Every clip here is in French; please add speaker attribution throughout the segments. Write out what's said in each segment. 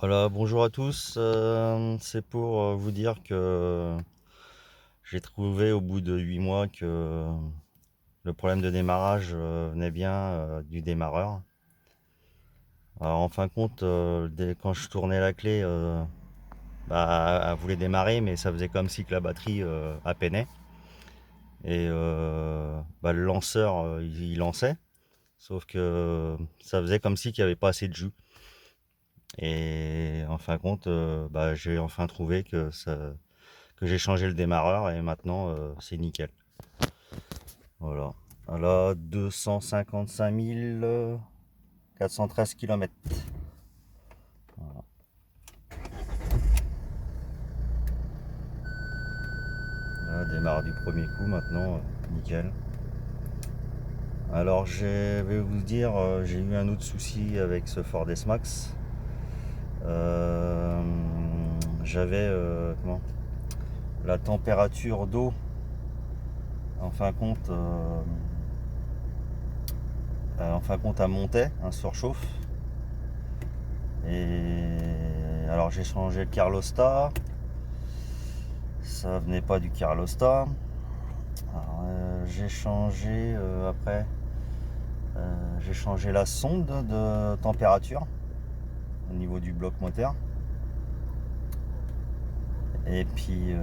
Speaker 1: Voilà, bonjour à tous. C'est pour vous dire que j'ai trouvé au bout de 8 mois que le problème de démarrage venait bien du démarreur. Alors, en fin de compte, quand je tournais la clé, elle voulait démarrer, mais ça faisait comme si que la batterie appeinait. Et le lanceur, il lançait, sauf que ça faisait comme si qu'il n'y avait pas assez de jus. Et en fin de compte, j'ai enfin trouvé que j'ai changé le démarreur et maintenant c'est nickel. Voilà. Voilà, 255 413 km. Voilà. Là, démarre du premier coup maintenant, nickel. Alors je vais vous dire, j'ai eu un autre souci avec ce Ford S-Max. Euh, J'avais la température d'eau en fin de compte, elle montait, un surchauffe. Et alors j'ai changé le Carlostar, ça venait pas du Carlostar. Alors, j'ai changé après, j'ai changé la sonde de température au niveau du bloc moteur. Et puis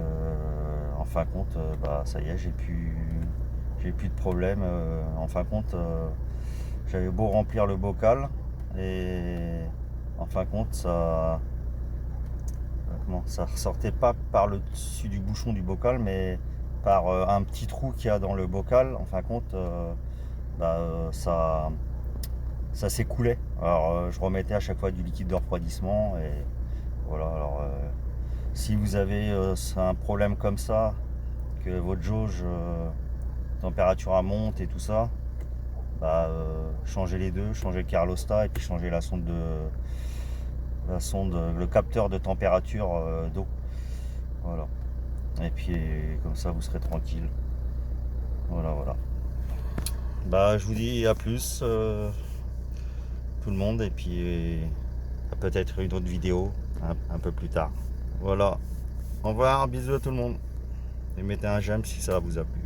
Speaker 1: en fin de compte, ça y est, j'ai plus de problème. En fin de compte, j'avais beau remplir le bocal et en fin de compte ça ressortait pas par le dessus du bouchon du bocal, mais par un petit trou qu'il y a dans le bocal. En fin de compte, ça s'écoulait. Alors je remettais à chaque fois du liquide de refroidissement et voilà. Alors si vous avez un problème comme ça, que votre jauge température monte et tout ça, changez les deux, changez le Carlosta et puis changez le capteur de température d'eau. Voilà. Et puis comme ça vous serez tranquille. Voilà, voilà. Je vous dis à plus tout le monde et puis peut-être une autre vidéo un peu plus tard. Voilà. Au revoir, bisous à tout le monde. Et mettez un j'aime si ça vous a plu.